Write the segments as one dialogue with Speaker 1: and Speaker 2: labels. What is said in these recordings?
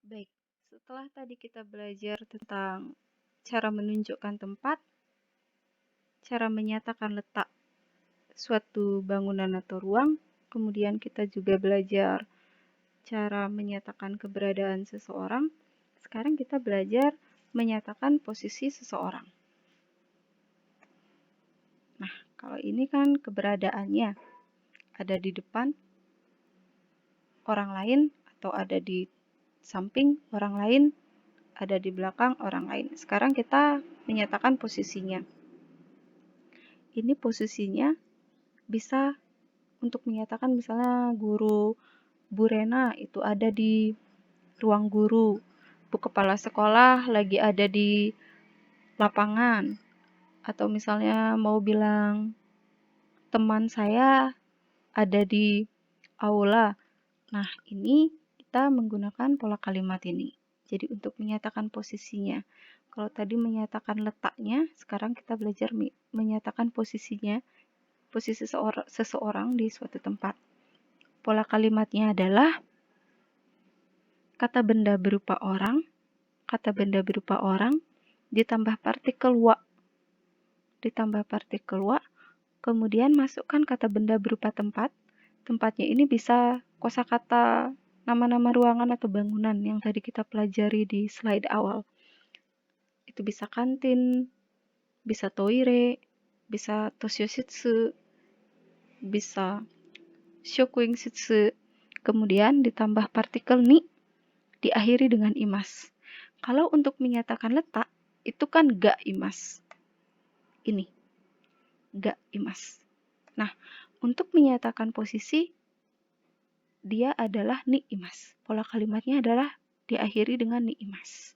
Speaker 1: Baik, setelah tadi kita belajar tentang cara menunjukkan tempat, cara menyatakan letak suatu bangunan atau ruang, kemudian kita juga belajar cara menyatakan keberadaan seseorang. Sekarang kita belajar menyatakan posisi seseorang. Nah, kalau ini kan keberadaannya ada di depan orang lain atau ada di samping orang lain, ada di belakang orang lain. Sekarang kita menyatakan posisinya. Ini posisinya bisa untuk menyatakan misalnya guru Bu Rena itu ada di ruang guru, Bu Kepala Sekolah lagi ada di lapangan, atau misalnya mau bilang teman saya ada di aula. Nah, ini kita menggunakan pola kalimat ini. Jadi untuk menyatakan posisinya. Kalau tadi menyatakan letaknya, sekarang kita belajar menyatakan posisinya, posisi seseorang di suatu tempat. Pola kalimatnya adalah kata benda berupa orang, ditambah partikel wa, kemudian masukkan kata benda berupa tempat. Tempatnya ini bisa kosakata nama-nama ruangan atau bangunan yang tadi kita pelajari di slide awal. Itu bisa kantin, bisa toire, bisa tosyoshitsu, bisa shokuinshitsu. Kemudian ditambah partikel ni, diakhiri dengan imas. Kalau untuk menyatakan letak, itu kan ga imas. Ini, ga imas. Nah, untuk menyatakan posisi, dia adalah ni imas. Pola kalimatnya adalah diakhiri dengan ni imas.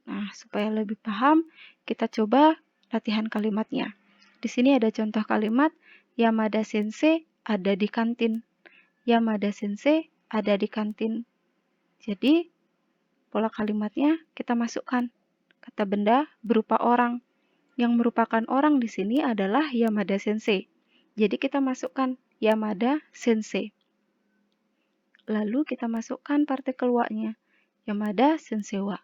Speaker 1: Nah, supaya lebih paham, kita coba latihan kalimatnya. Di sini ada contoh kalimat, Yamada Sensei ada di kantin. Yamada Sensei ada di kantin. Jadi, pola kalimatnya kita masukkan kata benda berupa orang. Yang merupakan orang di sini adalah Yamada Sensei. Jadi kita masukkan Yamada Sensei. Lalu kita masukkan partikel wa-nya. Yamada Sensei wa.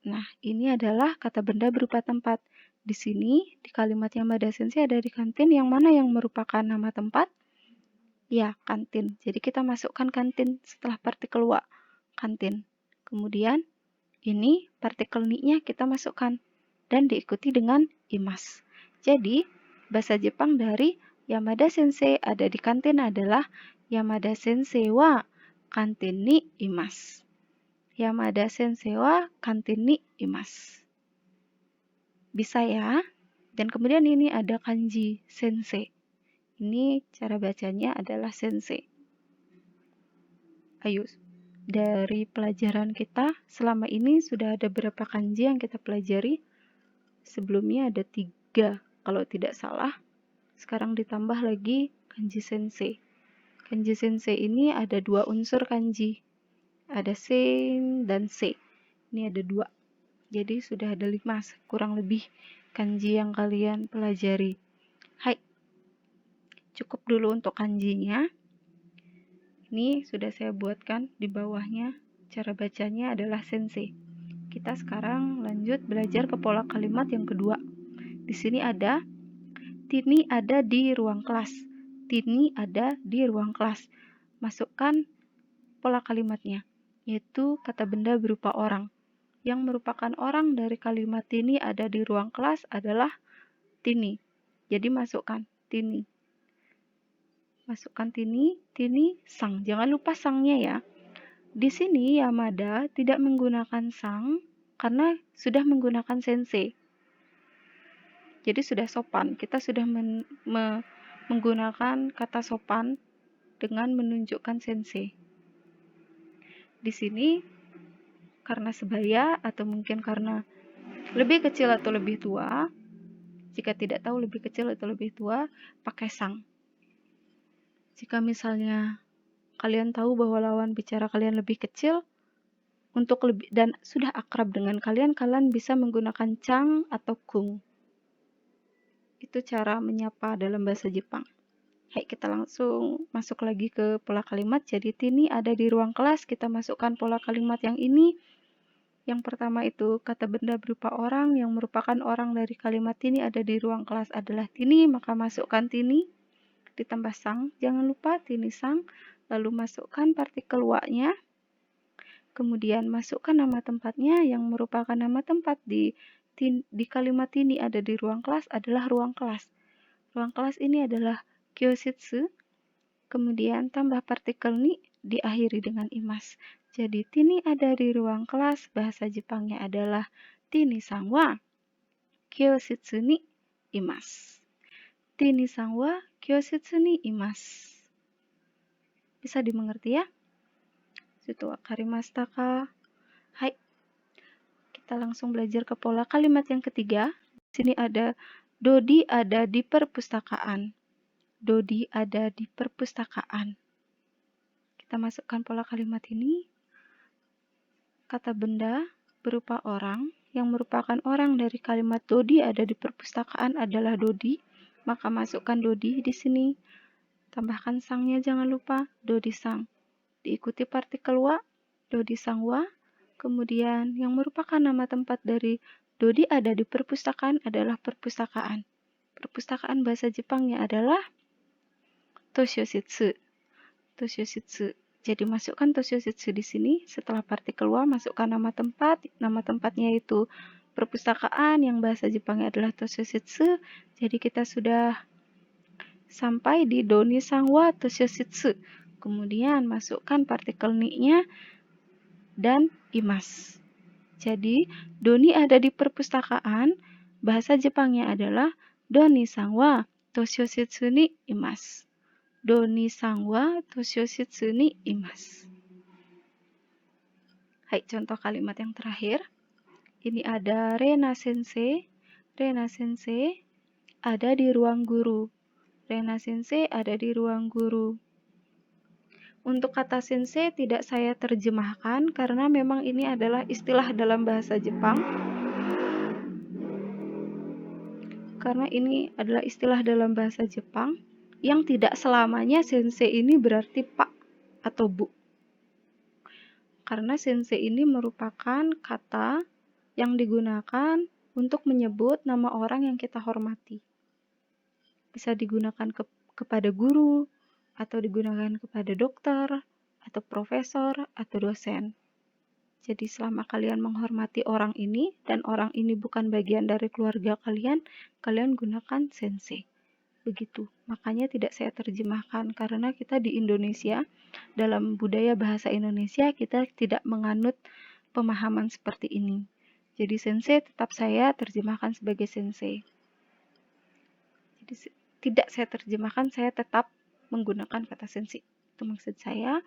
Speaker 1: Nah, ini adalah kata benda berupa tempat. Di sini, di kalimat Yamada Sensei ada di kantin, yang mana yang merupakan nama tempat? Ya, kantin. Jadi kita masukkan kantin setelah partikel wa, kantin. Kemudian, ini partikel ni-nya kita masukkan dan diikuti dengan imas. Jadi, bahasa Jepang dari Yamada Sensei ada di kantin adalah Yamada Sensei wa kantin ni imas. Yamada Sensei wa kantin ni imas. Bisa ya? Dan kemudian ini ada kanji sensei. Ini cara bacanya adalah sensei. Ayo, dari pelajaran kita selama ini sudah ada berapa kanji yang kita pelajari? Sebelumnya ada 3 kalau tidak salah. Sekarang ditambah lagi kanji sensei. Kanji sensei ini ada 2 unsur kanji. Ada sen dan se. Ini ada 2. Jadi sudah ada 5 kurang lebih kanji yang kalian pelajari. Hai, cukup dulu untuk kanjinya. Ini sudah saya buatkan di bawahnya. Cara bacanya adalah sensei. Kita sekarang lanjut belajar ke pola kalimat yang kedua. Di sini ada Tini ada di ruang kelas. Tini ada di ruang kelas. Masukkan pola kalimatnya, yaitu kata benda berupa orang. Yang merupakan orang dari kalimat Tini ada di ruang kelas adalah Tini. Jadi masukkan Tini. Masukkan Tini, Tini, sang. Jangan lupa sangnya ya. Di sini Yamada tidak menggunakan sang karena sudah menggunakan sensei. Jadi sudah sopan. Kita sudah menggunakan kata sopan dengan menunjukkan sensei. Di sini karena sebaya atau mungkin karena lebih kecil atau lebih tua, jika tidak tahu lebih kecil atau lebih tua, pakai sang. Jika misalnya kalian tahu bahwa lawan bicara kalian lebih kecil, untuk lebih dan sudah akrab dengan kalian bisa menggunakan cang atau kung. Itu cara menyapa dalam bahasa Jepang. Hai, kita langsung masuk lagi ke pola kalimat. Jadi Tini ada di ruang kelas, kita masukkan pola kalimat yang ini. Yang pertama itu kata benda berupa orang yang merupakan orang dari kalimat Tini ada di ruang kelas adalah Tini, maka masukkan Tini ditambah sang, jangan lupa Tini sang, lalu masukkan partikel wa-nya, kemudian masukkan nama tempatnya yang merupakan nama tempat di kalimat Tini ada di ruang kelas adalah ruang kelas. Ruang kelas ini adalah kyoshitsu, kemudian tambah partikel ni diakhiri dengan imas. Jadi Tini ada di ruang kelas, bahasa Jepangnya adalah Tini-san wa kyoshitsu ni imasu. Tini-san wa kyoshitsu ni imasu. Bisa dimengerti ya? Suto wakarimashita ka? Hai. Kita langsung belajar ke pola kalimat yang ketiga. Di sini ada Dodi ada di perpustakaan. Dodi ada di perpustakaan. Kita masukkan pola kalimat ini. Kata benda berupa orang yang merupakan orang dari kalimat Dodi ada di perpustakaan adalah Dodi. Maka masukkan Dodi di sini. Tambahkan sangnya jangan lupa. Dodi sang. Diikuti partikel wa. Dodi sang wa. Kemudian yang merupakan nama tempat dari Dodi ada di perpustakaan adalah perpustakaan. Perpustakaan bahasa Jepangnya adalah Toshoshitsu. Toshoshitsu. Jadi masukkan Toshoshitsu di sini. Setelah partikel wa masukkan nama tempat. Nama tempatnya itu perpustakaan yang bahasa Jepangnya adalah Toshoshitsu. Jadi kita sudah sampai di Doni sang wa Toshoshitsu. Kemudian masukkan partikel ni-nya dan imas. Jadi Doni ada di perpustakaan. Bahasa Jepangnya adalah Doni sang wa Toshoshitsu ni imasu. Doni sang wa Toshoshitsu ni imasu. Hai, contoh kalimat yang terakhir. Ini ada Rena sensei. Rena sensei ada di ruang guru. Rena sensei ada di ruang guru. Untuk kata sensei tidak saya terjemahkan karena memang ini adalah istilah dalam bahasa Jepang. Karena ini adalah istilah dalam bahasa Jepang yang tidak selamanya sensei ini berarti pak atau bu. Karena sensei ini merupakan kata yang digunakan untuk menyebut nama orang yang kita hormati. Bisa digunakan kepada guru, atau digunakan kepada dokter, atau profesor, atau dosen. Jadi selama kalian menghormati orang ini, dan orang ini bukan bagian dari keluarga kalian, kalian gunakan sensei. Begitu. Makanya tidak saya terjemahkan, karena kita di Indonesia, dalam budaya bahasa Indonesia, kita tidak menganut pemahaman seperti ini. Jadi sensei tetap saya terjemahkan sebagai sensei. Jadi tidak saya terjemahkan, saya tetap menggunakan kata sensei. Itu maksud saya.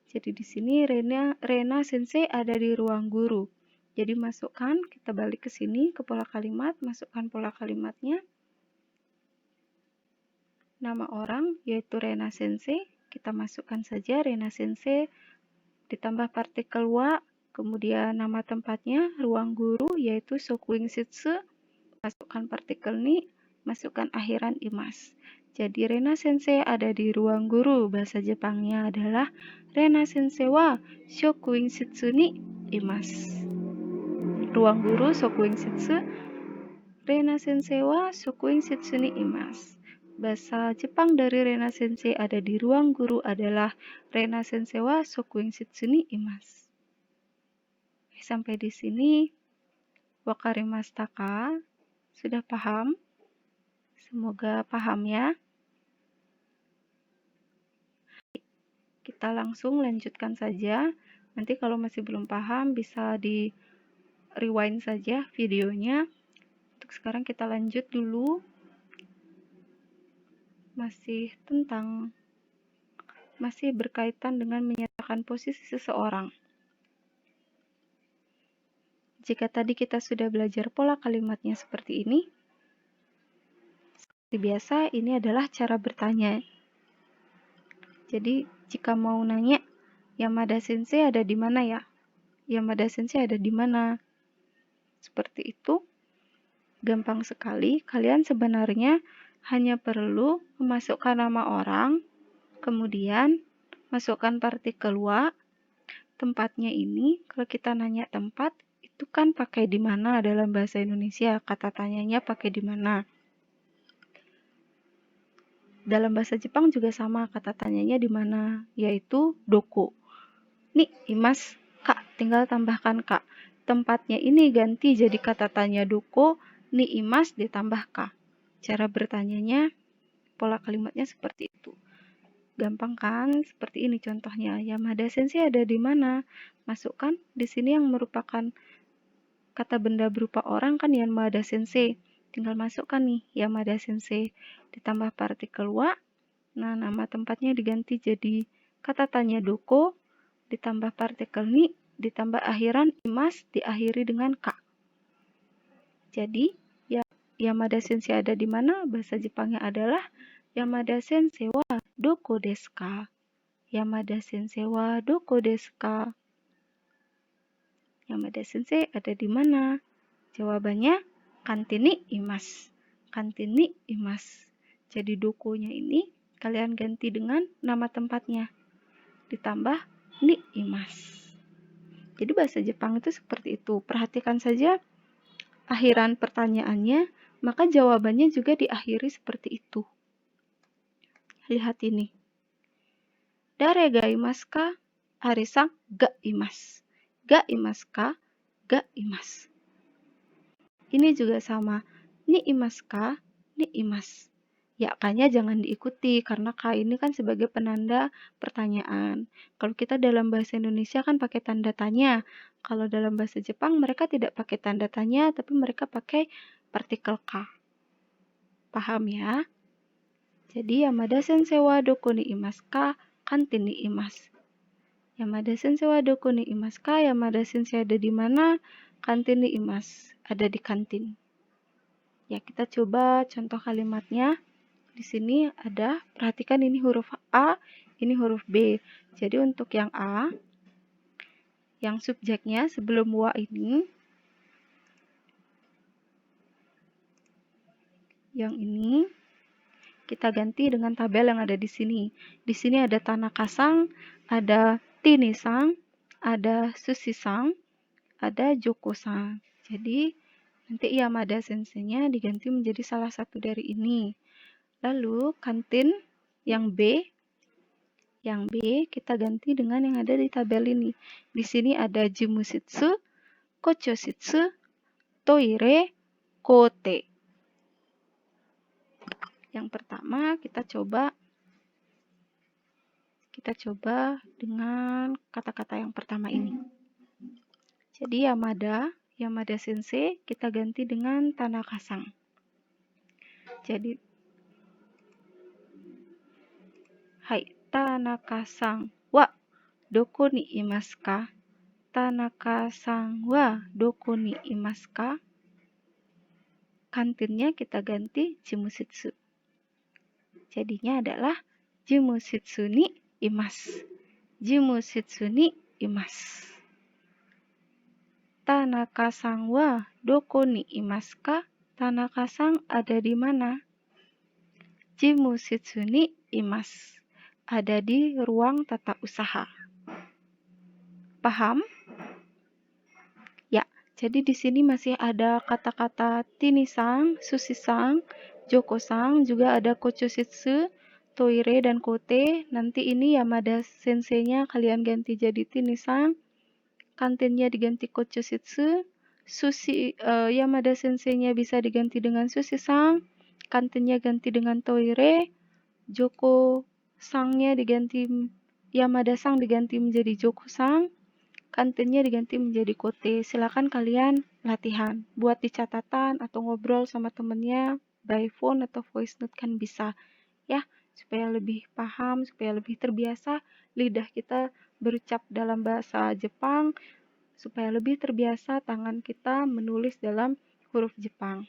Speaker 1: Jadi di sini Rena sensei ada di ruang guru. Jadi masukkan, kita balik ke sini ke pola kalimat, masukkan pola kalimatnya. Nama orang yaitu Rena sensei, kita masukkan saja Rena sensei ditambah partikel wa, kemudian nama tempatnya ruang guru yaitu Sokuing Shitsu, masukkan partikel ni, masukkan akhiran imas. Jadi Rena sensei ada di ruang guru, bahasa Jepangnya adalah Rena sensei wa shokuin shitsu ni imasu. Ruang guru shokuin shitsu, Rena sensei wa shokuin shitsu ni imasu. Bahasa Jepang dari Rena sensei ada di ruang guru adalah Rena sensei wa shokuin shitsu ni imasu. Sampai di sini wakarimashita ka? Sudah paham? Semoga paham ya. Kita langsung lanjutkan saja. Nanti kalau masih belum paham bisa di rewind saja videonya. Untuk sekarang kita lanjut dulu. Masih berkaitan dengan menyatakan posisi seseorang. Jika tadi kita sudah belajar pola kalimatnya seperti ini, seperti biasa ini adalah cara bertanya. Jadi jika mau nanya, Yamada sensei ada di mana ya? Yamada sensei ada di mana? Seperti itu. Gampang sekali. Kalian sebenarnya hanya perlu memasukkan nama orang, kemudian masukkan partikel wa. Tempatnya ini, kalau kita nanya tempat, itu kan pakai di mana dalam bahasa Indonesia, kata tanyanya pakai di mana. Dalam bahasa Jepang juga sama, kata tanyanya di mana, yaitu doko. Nih, imas, kak, tinggal tambahkan kak. Tempatnya ini ganti jadi kata tanya doko, nih imas ditambah kak. Cara bertanyanya, pola kalimatnya seperti itu. Gampang kan? Seperti ini contohnya. Yamada Sensei ada di mana? Masukkan di sini yang merupakan kata benda berupa orang kan Yamada Sensei. Tinggal masukkan nih Yamada Sensei. Ditambah partikel wa. Nah, nama tempatnya diganti jadi kata tanya doko. Ditambah partikel ni. Ditambah akhiran imas diakhiri dengan ka. Jadi, Yamada Sensei ada di mana? Bahasa Jepangnya adalah Yamada Sensei wa doko desu ka? Yamada Sensei wa doko desu ka? Yamada Sensei ada di mana? Jawabannya kantin ni imas. Kantin ni imas. Jadi dokonya ini kalian ganti dengan nama tempatnya. Ditambah ni imas. Jadi bahasa Jepang itu seperti itu. Perhatikan saja akhiran pertanyaannya, maka jawabannya juga diakhiri seperti itu. Lihat ini. Dare ga imasu ka? Ari-san ga imasu. Ga imasu ka? Ga imasu. Ini juga sama. Ni imasu ka? Ni imasu. Ya, ka-nya jangan diikuti karena ka ini kan sebagai penanda pertanyaan. Kalau kita dalam bahasa Indonesia kan pakai tanda tanya. Kalau dalam bahasa Jepang mereka tidak pakai tanda tanya, tapi mereka pakai partikel ka. Paham ya? Jadi Yamada Sensei wa doko ni imasu ka? Kantin ni imasu. Yamada Sensei wa doko ni imasu ka? Yamada Sensei ada di mana? Kantin ni imasu. Ada di kantin. Ya, kita coba contoh kalimatnya. Di sini ada, perhatikan ini huruf A, ini huruf B. Jadi untuk yang A, yang subjeknya sebelum wa ini, yang ini, kita ganti dengan tabel yang ada di sini. Di sini ada Tanaka-san, ada Tini-san, ada Sushi-san, ada Joko-san. Jadi nanti Yamada Sensei-nya diganti menjadi salah satu dari ini. Lalu kantin yang B kita ganti dengan yang ada di tabel ini. Di sini ada Jimushitsu, Kochoshitsu, Toire, Kote. Yang pertama kita coba dengan kata-kata yang pertama ini. Jadi Yamada Sensei kita ganti dengan Tanaka-san. Jadi Tanaka-san wa doko ni imasu ka? Tanaka-san wa doko ni imasu ka? Kantinnya kita ganti Jimushitsu. Jadinya adalah Jimushitsu ni imasu. Jimushitsu ni imasu. Tanaka-san wa doko ni imasu ka? Tanaka-san ada di mana? Jimushitsu ni imasu. Ada di ruang tata usaha. Paham? Ya, jadi di sini masih ada kata-kata Tini-san, Sushi-san, Joko-san, juga ada Kochoshitsu, Toire, dan Kote. Nanti ini Yamada Sensei-nya kalian ganti jadi Tini-san, kantinnya diganti Kochoshitsu, Yamada Sensei-nya bisa diganti dengan Sushi-san, kantinnya ganti dengan Toire, Joko-sang-nya diganti Yamada-sang diganti menjadi Joko-sang, kantinnya diganti menjadi Kote. Silakan kalian latihan, buat di catatan atau ngobrol sama temennya by phone atau voice note kan bisa ya, supaya lebih paham, supaya lebih terbiasa lidah kita berucap dalam bahasa Jepang, supaya lebih terbiasa tangan kita menulis dalam huruf Jepang.